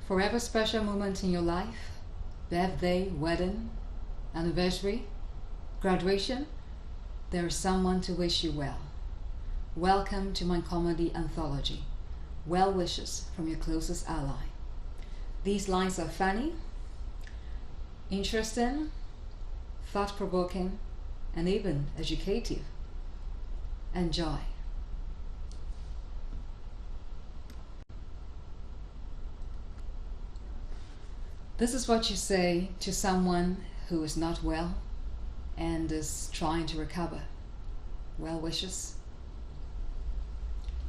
Forever special moment in your life, birthday, wedding, anniversary, graduation, there is someone to wish you well. Welcome to my comedy anthology. Well wishes from your closest ally. These lines are funny, interesting, thought-provoking, and even educative. Enjoy. This is what you say to someone who is not well and is trying to recover. Well wishes.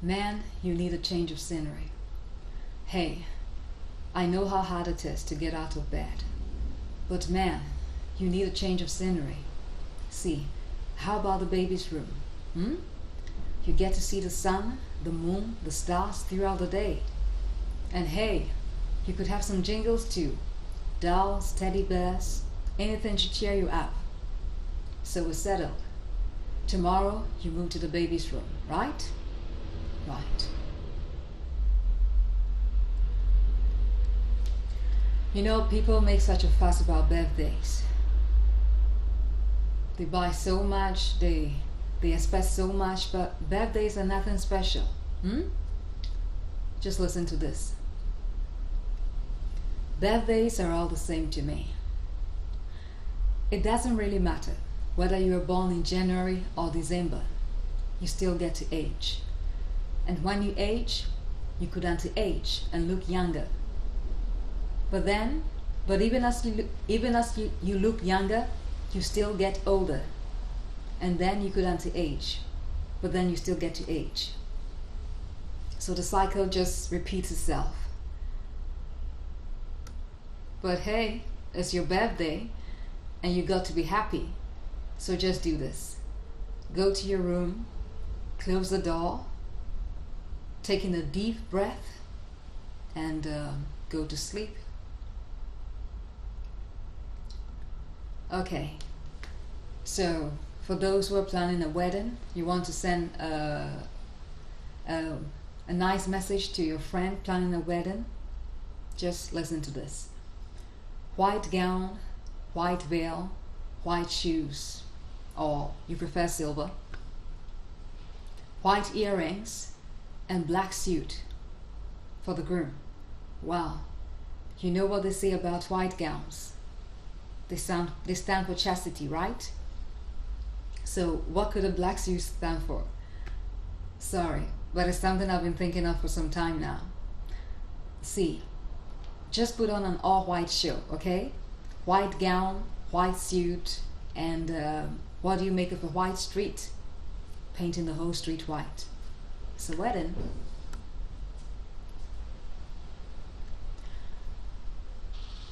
Man, you need a change of scenery. Hey, I know how hard it is to get out of bed. But man, you need a change of scenery. See, how about the baby's room? You get to see the sun, the moon, the stars throughout the day. And hey, you could have some jingles too. Dolls, teddy bears, anything to cheer you up. So we're settled. Tomorrow you move to the baby's room, right? Right. You know, people make such a fuss about birthdays. They buy so much, they expect so much, but birthdays are nothing special. Just listen to this. Birthdays are all the same to me. It doesn't really matter whether you were born in January or December. You still get to age. And when you age, you could anti-age and look younger. But even as you look younger, you still get older. And then you could anti-age. But then you still get to age. So the cycle just repeats itself. But hey, it's your birthday and you got to be happy. So just do this. Go to your room, close the door, take in a deep breath, and go to sleep. Okay, so for those who are planning a wedding, you want to send a nice message to your friend planning a wedding, just listen to this. White gown, white veil, white shoes, or you prefer silver, white earrings, and black suit for the groom. Wow, you know what they say about white gowns? They stand for chastity, right? So what could a black suit stand for? Sorry, but it's something I've been thinking of for some time now. See, just put on an all-white show, okay? White gown, white suit, and what do you make of a white street? Painting the whole street white. It's a wedding.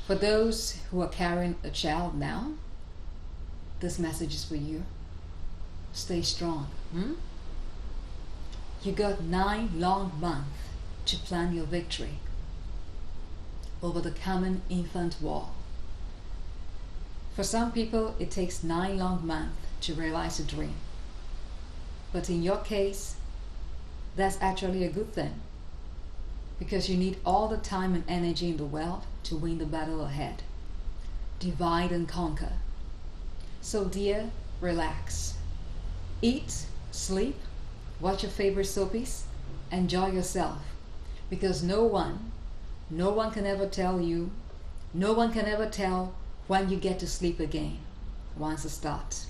For those who are carrying a child now, this message is for you. Stay strong. You got 9 long months to plan your victory over the common infant war. For some people, it takes 9 long months to realize a dream. But in your case, that's actually a good thing, because you need all the time and energy in the world to win the battle ahead. Divide and conquer. So dear, relax. Eat, sleep, watch your favorite soapies, enjoy yourself, because no one can ever tell when you get to sleep again once it starts.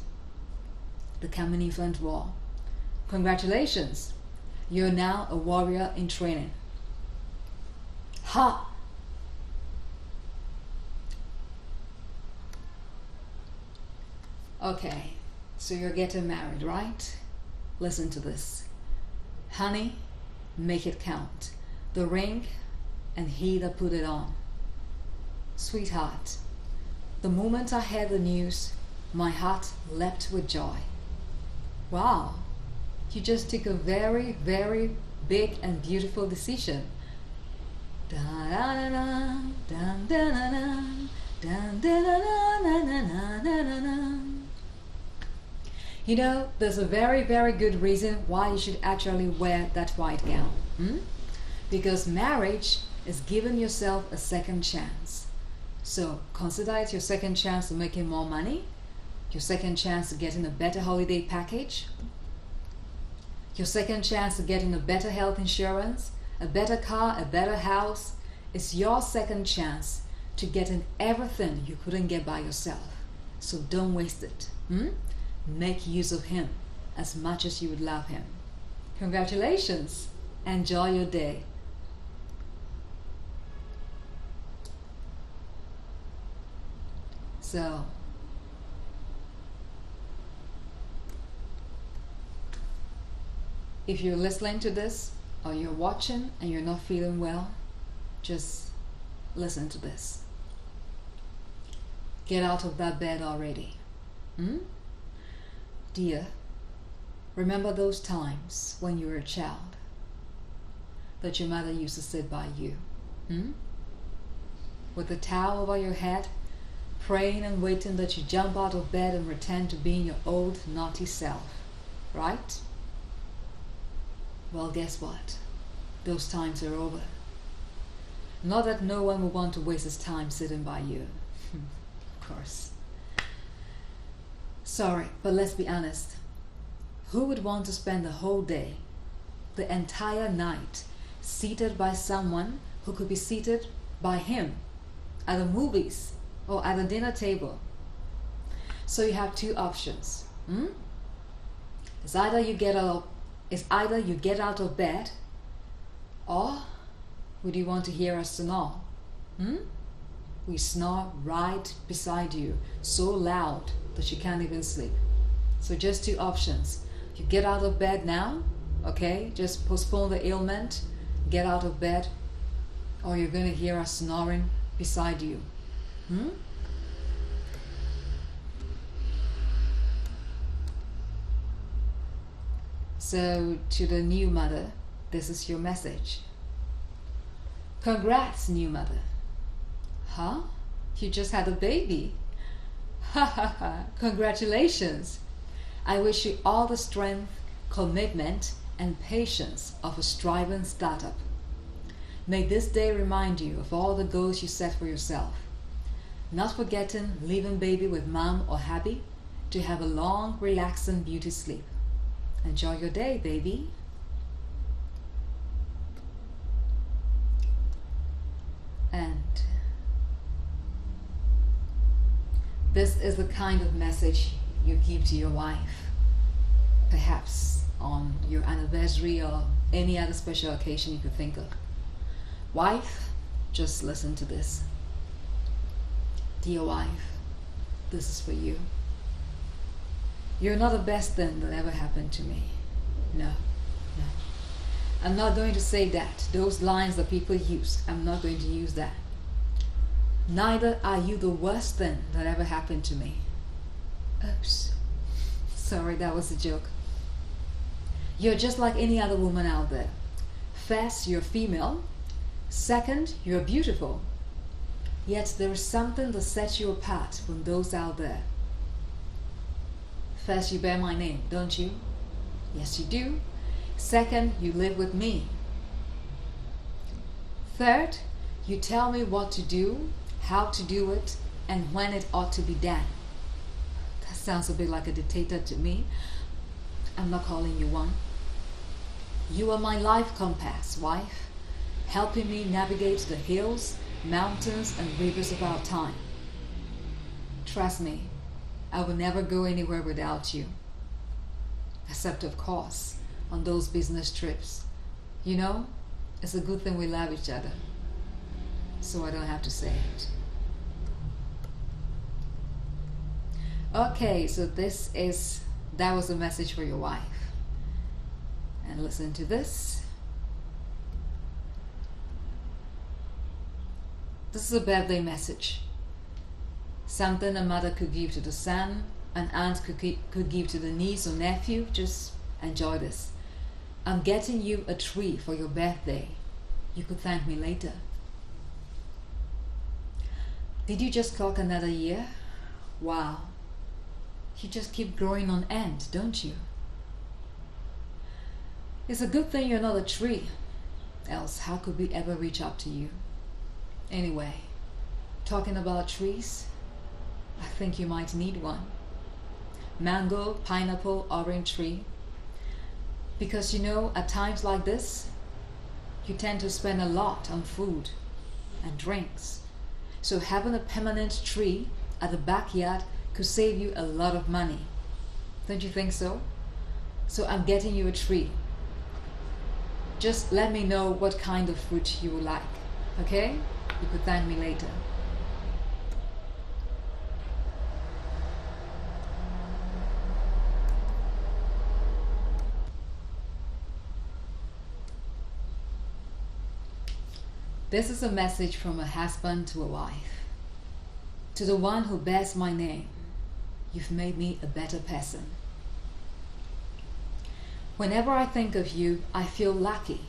The coming infant war. Congratulations, you're now a warrior in training. Ha! Okay, so you're getting married, right? Listen to this. Honey, make it count. The ring and he that put it on. Sweetheart, the moment I heard the news, my heart leapt with joy. Wow, you just took a very, very big and beautiful decision. You know, there's a very, very good reason why you should actually wear that white gown. Because marriage is giving yourself a second chance. So consider it your second chance to making more money, your second chance to getting a better holiday package, your second chance to getting a better health insurance, a better car, a better house. It's your second chance to getting everything you couldn't get by yourself. So don't waste it. Make use of him as much as you would love him. Congratulations. Enjoy your day. So, if you're listening to this or you're watching and you're not feeling well, just listen to this. Get out of that bed already. Dear, remember those times when you were a child that your mother used to sit by you, with a towel over your head, praying and waiting that you jump out of bed and return to being your old naughty self, right? Well, guess what? Those times are over. Not that no one would want to waste his time sitting by you. Of course. Sorry, but let's be honest. Who would want to spend the whole day, the entire night, seated by someone who could be seated by him at the movies or at the dinner table? So you have two options. It's either you get out of bed, or would you want to hear us snore? We snore right beside you, so loud that you can't even sleep. So just two options. You get out of bed now, okay? Just postpone the ailment, get out of bed, or you're going to hear us snoring beside you. So to the new mother, this is your message. Congrats, new mother. Huh? You just had a baby. Ha ha ha. Congratulations. I wish you all the strength, commitment, and patience of a striving startup. May this day remind you of all the goals you set for yourself. Not forgetting leaving baby with mom or hubby to have a long, relaxing beauty sleep. Enjoy your day, baby. And this is the kind of message you give to your wife, perhaps on your anniversary or any other special occasion you could think of. Wife, just listen to this. Dear wife, this is for you. You're not the best thing that ever happened to me. No. I'm not going to say that. Those lines that people use, I'm not going to use that. Neither are you the worst thing that ever happened to me. Oops. Sorry, that was a joke. You're just like any other woman out there. First, you're female. Second, you're beautiful. Yet there is something that sets you apart from those out there. First, you bear my name, don't you? Yes, you do. Second, you live with me. Third, you tell me what to do, how to do it, and when it ought to be done. That sounds a bit like a dictator to me. I'm not calling you one. You are my life compass, wife, helping me navigate the hills, mountains, and rivers of our time. Trust me, I will never go anywhere without you. Except, of course, on those business trips. You know, it's a good thing we love each other. So I don't have to say it. Okay, so that was a message for your wife. And listen to this. This is a birthday message. Something a mother could give to the son, an aunt could give to the niece or nephew. Just enjoy this. I'm getting you a tree for your birthday. You could thank me later. Did you just clock another year? Wow. You just keep growing on end, don't you? It's a good thing you're not a tree. else how could we ever reach out to you? Anyway, talking about trees, I think you might need one. Mango, pineapple, orange tree. Because at times like this, you tend to spend a lot on food and drinks. So having a permanent tree at the backyard could save you a lot of money. Don't you think so? So I'm getting you a tree. Just let me know what kind of fruit you would like, okay? You could thank me later. This is a message from a husband to a wife. To the one who bears my name, you've made me a better person. Whenever I think of you, I feel lucky,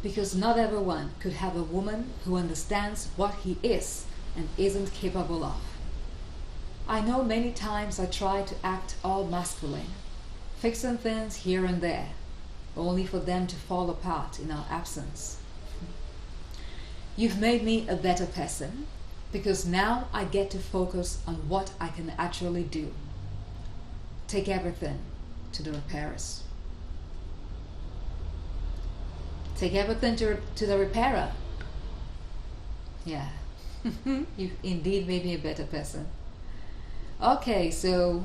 because not everyone could have a woman who understands what he is and isn't capable of. I know many times I try to act all masculine, fixing things here and there, only for them to fall apart in our absence. You've made me a better person, because now I get to focus on what I can actually do. Take everything to the repairers. Take everything to the repairer. Yeah, you've indeed made me a better person. Okay, so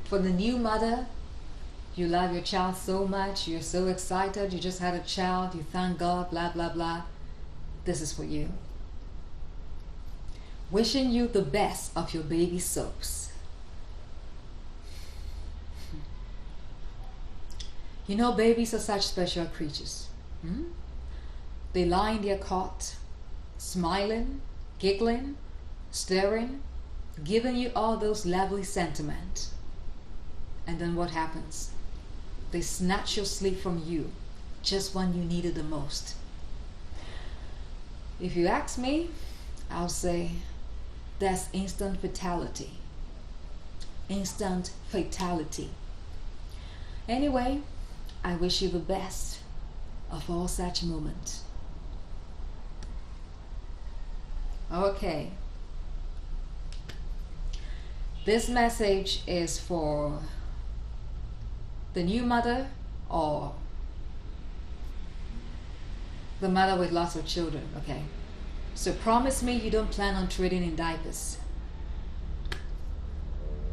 for the new mother, you love your child so much, you're so excited, you just had a child, you thank God, blah, blah, blah. This is for you. Wishing you the best of your baby soaps. Babies are such special creatures. They lie in their cot, smiling, giggling, staring, giving you all those lovely sentiments. And then what happens? They snatch your sleep from you just when you need it the most. If you ask me, I'll say that's instant fatality. Instant fatality. Anyway, I wish you the best of all such moments. Okay. This message is for the new mother or the mother with lots of children, okay? So promise me you don't plan on trading in diapers.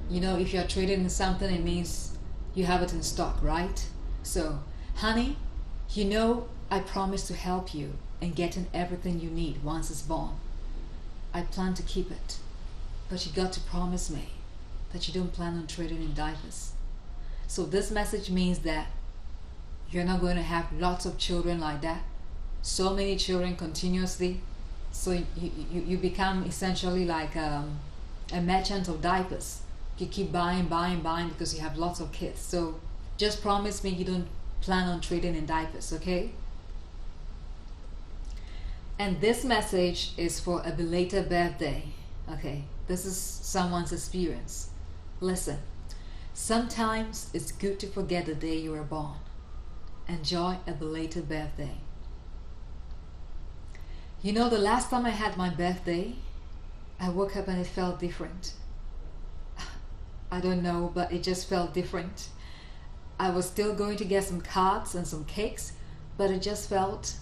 If you're trading in something, it means you have it in stock, right? So, honey, I promise to help you in getting everything you need once it's born. I plan to keep it. But you got to promise me that you don't plan on trading in diapers. So this message means that you're not going to have lots of children like that. So many children continuously. So you become essentially like a merchant of diapers. You keep buying because you have lots of kids. So just promise me you don't plan on trading in diapers, okay? And this message is for a belated birthday. Okay, this is someone's experience. Listen, sometimes it's good to forget the day you were born. Enjoy a belated birthday. The last time I had my birthday, I woke up and it felt different. I don't know, but it just felt different. I was still going to get some cards and some cakes, but it just felt...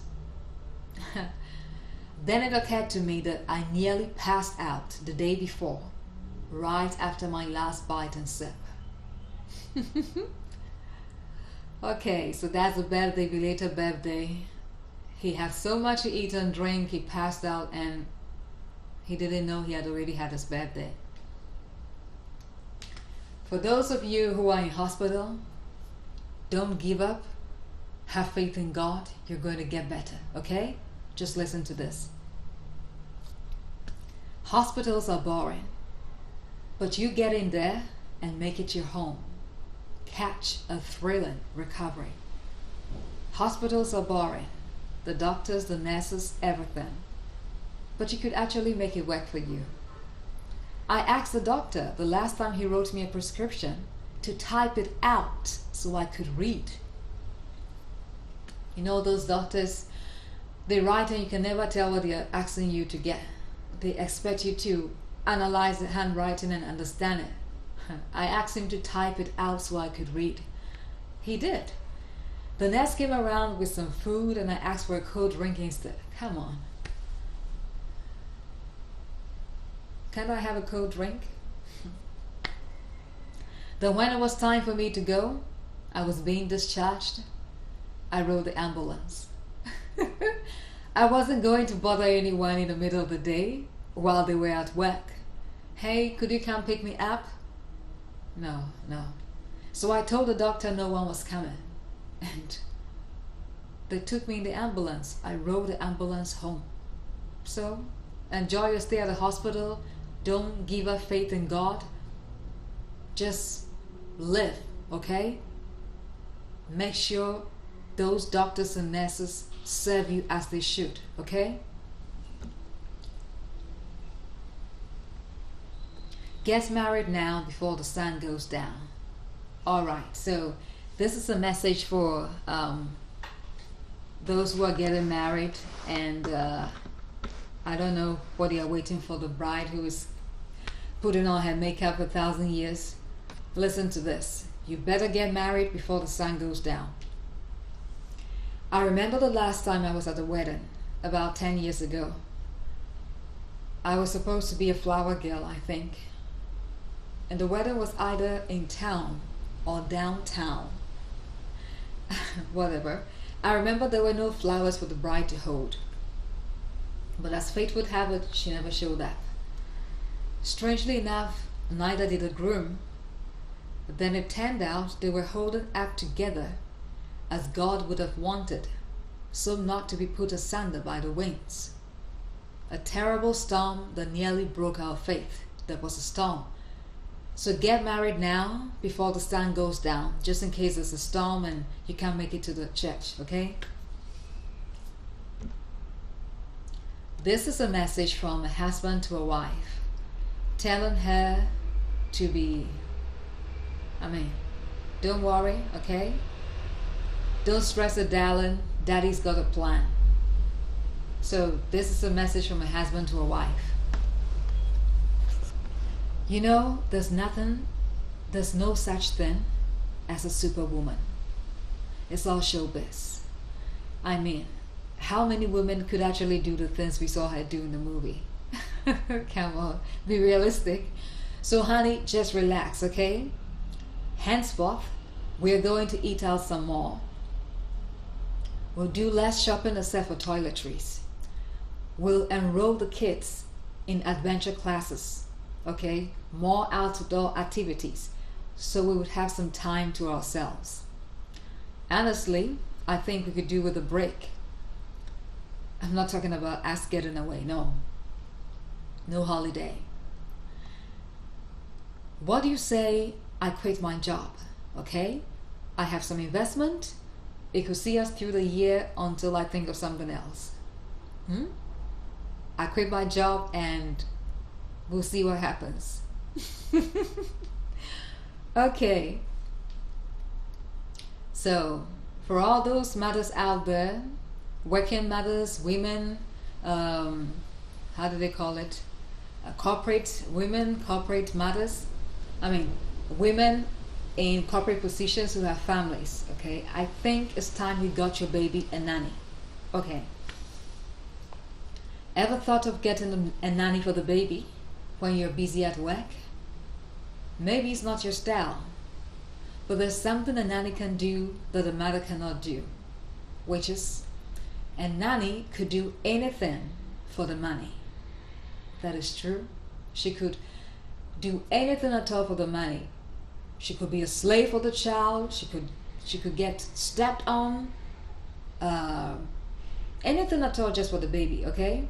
Then it occurred to me that I nearly passed out the day before, right after my last bite and sip. Okay, so that's a birthday, belated birthday. He had so much to eat and drink, he passed out and he didn't know he had already had his birthday. For those of you who are in hospital, don't give up. Have faith in God. You're going to get better, okay? Just listen to this. Hospitals are boring, but you get in there and make it your home. Catch a thrilling recovery. Hospitals are boring. The doctors, the nurses, everything. But you could actually make it work for you. I asked the doctor the last time he wrote me a prescription to type it out so I could read. Those doctors They write and you can never tell what they're asking you to get. They expect you to analyze the handwriting and understand it. I asked him to type it out so I could read. He did. The next came around with some food and I asked for a cold drink instead. Come on. Can't I have a cold drink? Then when it was time for me to go, I was being discharged, I rode the ambulance. I wasn't going to bother anyone in the middle of the day while they were at work. Hey, could you come pick me up? No. So I told the doctor no one was coming. And they took me in the ambulance. I rode the ambulance home. So, enjoy your stay at the hospital. Don't give up faith in God. Just live, okay? Make sure those doctors and nurses serve you as they should, okay? Get married now before the sun goes down. Alright, so this is a message for those who are getting married and I don't know what they are waiting for the bride who is putting on her makeup 1,000 years. Listen to this. You better get married before the sun goes down. I remember the last time I was at a wedding, about 10 years ago. I was supposed to be a flower girl, I think. And the wedding was either in town or downtown. Whatever. I remember there were no flowers for the bride to hold. But as fate would have it, she never showed up. Strangely enough, neither did the groom. But then it turned out they were holding up together as God would have wanted, so not to be put asunder by the winds. A terrible storm that nearly broke our faith. That was a storm. So get married now before the sun goes down, just in case there's a storm and you can't make it to the church, okay? This is a message from a husband to a wife, telling her to be, don't worry, okay? Don't stress it, darling. Daddy's got a plan. So this is a message from a husband to a wife. You know, there's no such thing as a superwoman. It's all showbiz. How many women could actually do the things we saw her do in the movie? Come on, be realistic. So honey, just relax, okay? Henceforth, we're going to eat out some more. We'll do less shopping except for toiletries. We'll enroll the kids in adventure classes, okay? More outdoor activities, so we would have some time to ourselves. Honestly, I think we could do with a break. I'm not talking about us getting away, no. No holiday. What do you say I quit my job, okay? I have some investment. It could see us through the year until I think of something else. I quit my job and we'll see what happens. Okay. So, for all those mothers out there, working mothers, women, how do they call it? Corporate women, corporate mothers. Women in corporate positions who have families, okay? I think it's time you got your baby a nanny. Okay. Ever thought of getting a nanny for the baby when you're busy at work? Maybe it's not your style, but there's something a nanny can do that a mother cannot do, which is a nanny could do anything for the money. That is true. She could do anything at all for the money. She could be a slave for the child. She could get stepped on. Anything at all just for the baby, okay?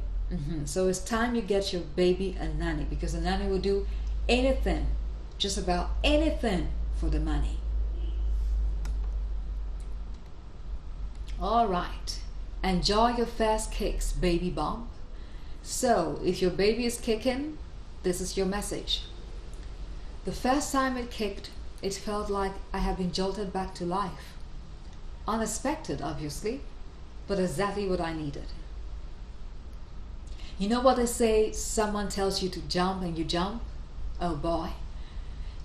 So it's time you get your baby a nanny, because a nanny will do anything, just about anything for the money. All right. Enjoy your first kicks, baby bump. So if your baby is kicking, this is your message. The first time it kicked, it felt like I had been jolted back to life. Unexpected, obviously, but exactly what I needed. You know what they say, someone tells you to jump and you jump? Oh boy.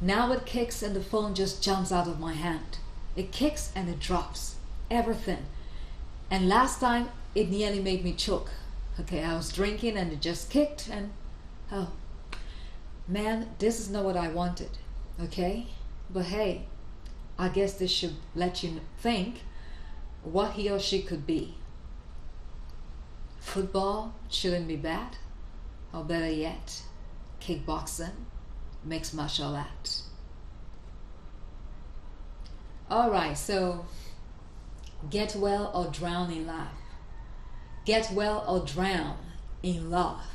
Now it kicks and the phone just jumps out of my hand. It kicks and it drops. Everything. And last time it nearly made me choke. Okay, I was drinking and it just kicked and oh man, this is not what I wanted. Okay? But hey, I guess this should let you think what he or she could be. Football shouldn't be bad, or better yet, kickboxing, mixed martial arts. Alright, so get well or drown in love. Get well or drown in love.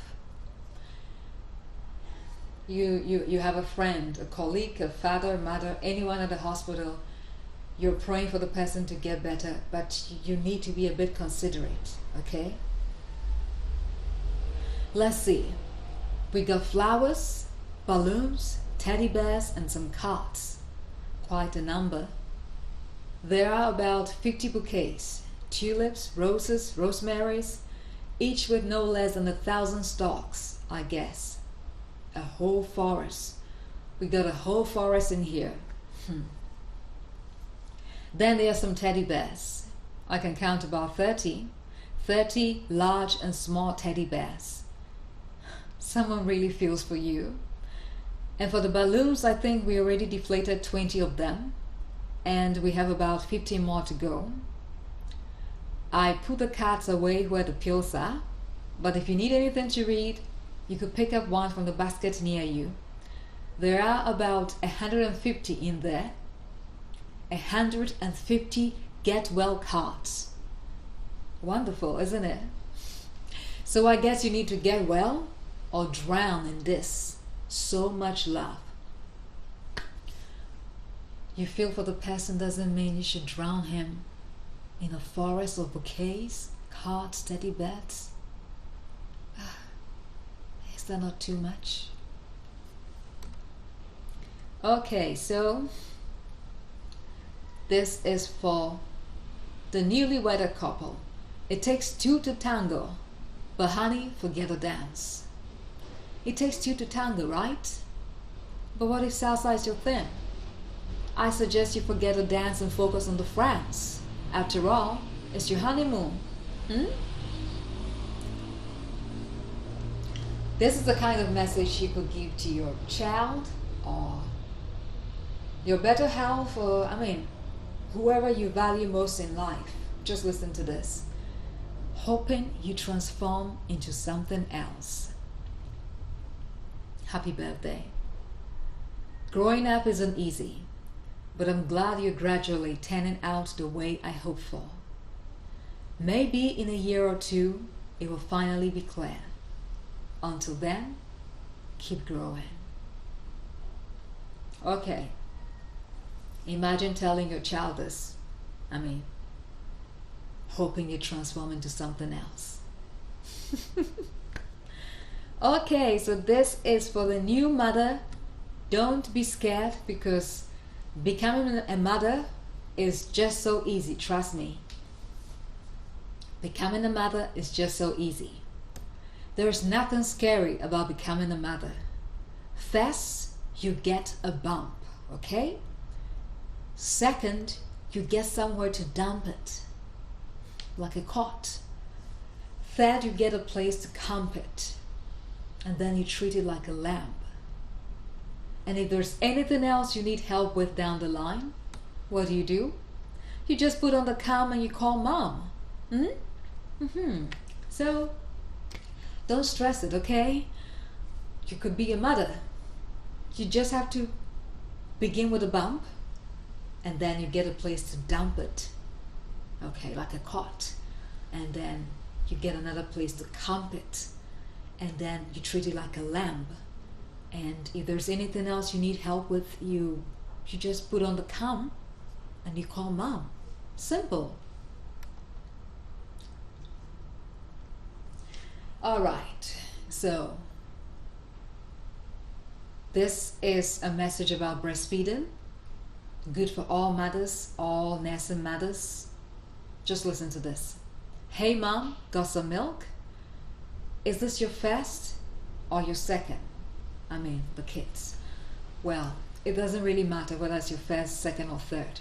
You have a friend, a colleague, a father, mother, anyone at the hospital. You're praying for the person to get better, but you need to be a bit considerate, okay? Let's see. We got flowers, balloons, teddy bears, and some cards. Quite a number. There are about 50 bouquets, tulips, roses, rosemaries, each with no less than 1,000 stalks, I guess. A whole forest. We got a whole forest in here. Then there are some teddy bears. I can count about 30. 30 large and small teddy bears. Someone really feels for you. And for the balloons, I think we already deflated 20 of them. And we have about 15 more to go. I put the cards away where the pills are. But if you need anything to read, you could pick up one from the basket near you. There are about 150 in there. 150 get well cards. Wonderful, isn't it? So I guess you need to get well or drown in this. So much love. You feel for the person doesn't mean you should drown him in a forest of bouquets, cards, teddy bears. Is that not too much? Okay, so this is for the newlywed couple. It takes two to tango, but honey, forget the dance. It takes two to tango, right? But what if salsa is your thing? I suggest you forget the dance and focus on the friends. After all, it's your honeymoon. This is the kind of message you could give to your child or your better half, or whoever you value most in life. Just listen to this. Hoping you transform into something else. Happy birthday. Growing up isn't easy, but I'm glad you're gradually turning out the way I hope for. Maybe in a year or two, it will finally be clear. Until then, keep growing. Okay. Imagine telling your child this. Hoping you transform into something else. Okay, so this is for the new mother. Don't be scared, because becoming a mother is just so easy, trust me. Becoming a mother is just so easy. There's nothing scary about becoming a mother. First, you get a bump, okay? Second, you get somewhere to dump it, like a cot. Third, you get a place to camp it. And then you treat it like a lamb. And if there's anything else you need help with down the line, what do? You just put on the cam and you call mom. So, don't stress it, okay? You could be a mother. You just have to begin with a bump, and then you get a place to dump it. Okay, like a cot. And then you get another place to camp it. And then you treat it like a lamb. And if there's anything else you need help with, you just put on the cam and you call mom. Simple. Alright, so this is a message about breastfeeding. Good for all mothers, all nursing mothers. Just listen to this. Hey mom, got some milk? Is this your first or your second? I mean, the kids. Well, it doesn't really matter whether it's your first, second, or third.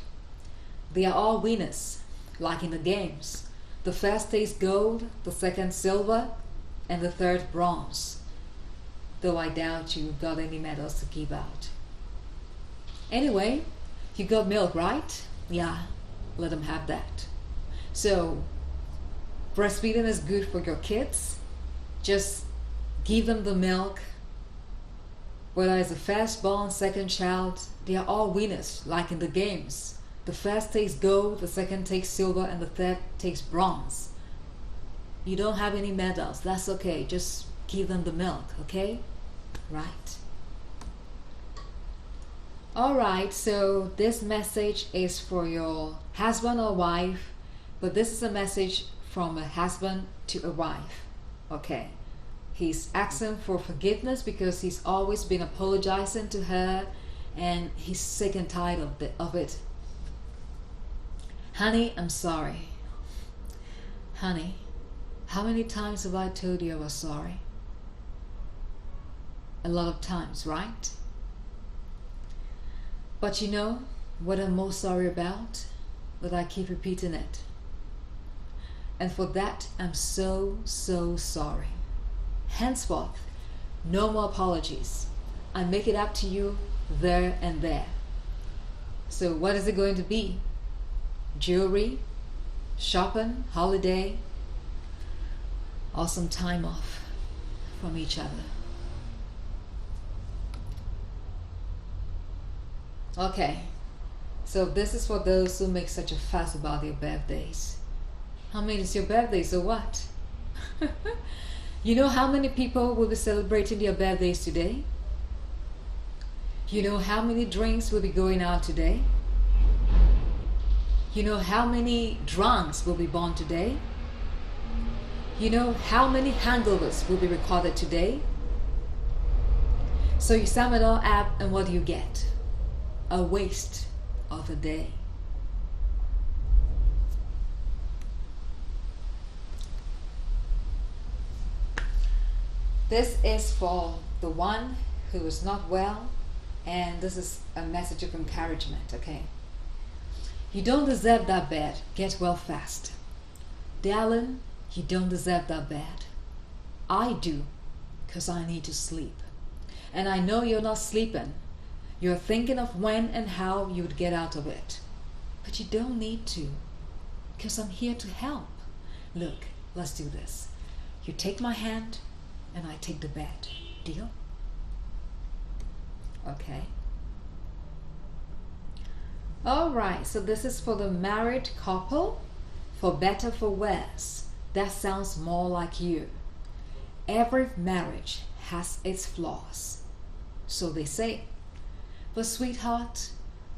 They are all winners, like in the games. The first takes gold, the second silver, and the third bronze. Though I doubt you got any medals to give out. Anyway, you got milk, right? Yeah, let them have that. So, breastfeeding is good for your kids. Just give them the milk. Whether it's the firstborn, second child, they are all winners, like in the games. The first takes gold, the second takes silver, and the third takes bronze. You don't have any medals, that's okay. Just give them the milk, okay? Right. Alright, so this message is for your husband or wife, but this is a message from a husband to a wife. Okay. He's asking for forgiveness because he's always been apologizing to her and he's sick and tired of it. Honey, I'm sorry. Honey, how many times have I told you I was sorry? A lot of times, right? But you know what I'm most sorry about? That I keep repeating it. And for that, I'm so sorry. Henceforth, no more apologies. I make it up to you there and there. So what is it going to be? Jewelry, shopping, holiday, or some time off from each other? Okay, so this is for those who make such a fuss about their birthdays. I mean, it's your birthday, so what? You know how many people will be celebrating their birthdays today? You know how many drinks will be going out today? You know how many drunks will be born today? You know how many hangovers will be recorded today? So you sum it all up, and what do you get? A waste of a day. This is for the one who is not well, and this is a message of encouragement, okay? You don't deserve that bad. Get well fast. Darling, you don't deserve that bad. I do, because I need to sleep. And I know you're not sleeping. You're thinking of when and how you would get out of it. But you don't need to, because I'm here to help. Look, let's do this. You take my hand, and I take the bed. Deal? Okay. Alright, so this is for the married couple. For better, for worse. That sounds more like you. Every marriage has its flaws. So they say. But sweetheart,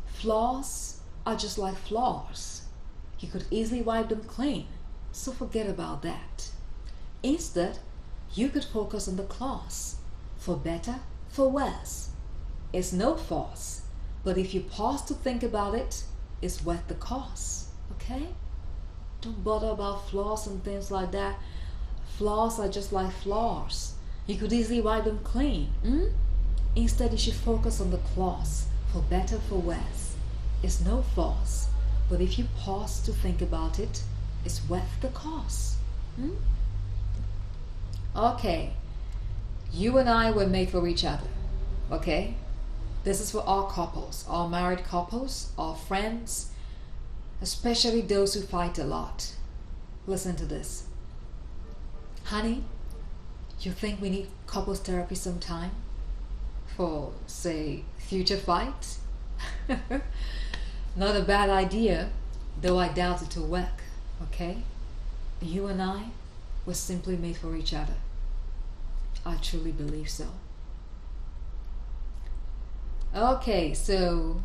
flaws are just like floors. You could easily wipe them clean. So forget about that. Instead, you could focus on the clause. For better, for worse. It's no force, but if you pause to think about it, it's worth the cost. Okay? Don't bother about flaws and things like that. Flaws are just like floors. You could easily wipe them clean. Instead, you should focus on the clause. For better, for worse. It's no force, but if you pause to think about it, it's worth the cost. Okay, you and I were made for each other, okay? This is for all couples, all married couples, all friends, especially those who fight a lot. Listen to this. Honey, you think we need couples therapy sometime? For, say, future fights? Not a bad idea, though I doubt it will work, okay? You and I were simply made for each other. I truly believe so. Okay, so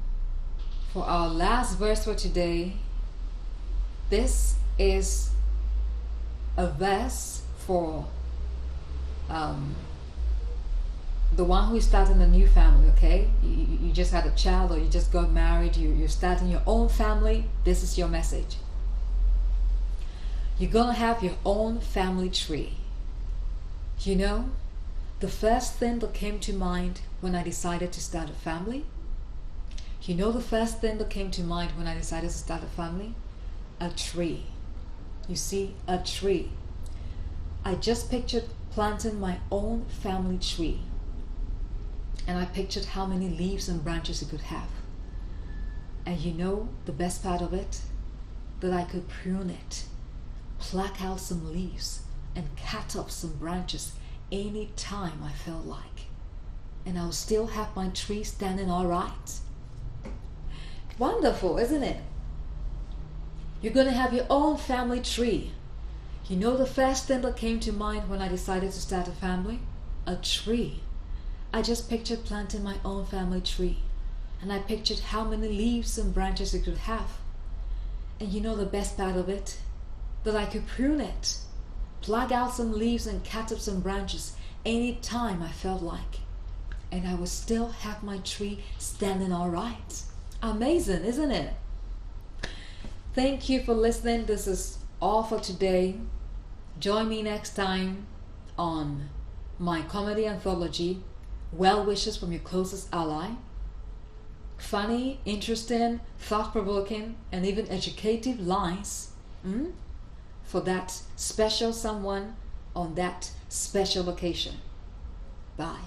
for our last verse for today, this is a verse for the one who is starting a new family, okay? You just had a child, or you just got married, you're starting your own family. This is your message. You're gonna have your own family tree. You know, the first thing that came to mind when I decided to start a family? You know the first thing that came to mind when I decided to start a family? A tree. You see, a tree. I just pictured planting my own family tree. And I pictured how many leaves and branches it could have. And you know the best part of it? That I could prune it, pluck out some leaves, and cut off some branches any time I felt like. And I'll still have my tree standing all right. Wonderful, isn't it? You're going to have your own family tree. You know the first thing that came to mind when I decided to start a family? A tree. I just pictured planting my own family tree. And I pictured how many leaves and branches it could have. And you know the best part of it? That I could prune it, plug out some leaves and cut up some branches any time I felt like. And I would still have my tree standing all right. Amazing, isn't it? Thank you for listening. This is all for today. Join me next time on my comedy anthology, Well Wishes from Your Closest Ally. Funny, interesting, thought-provoking, and even educative lines for that special someone on that special occasion. Bye.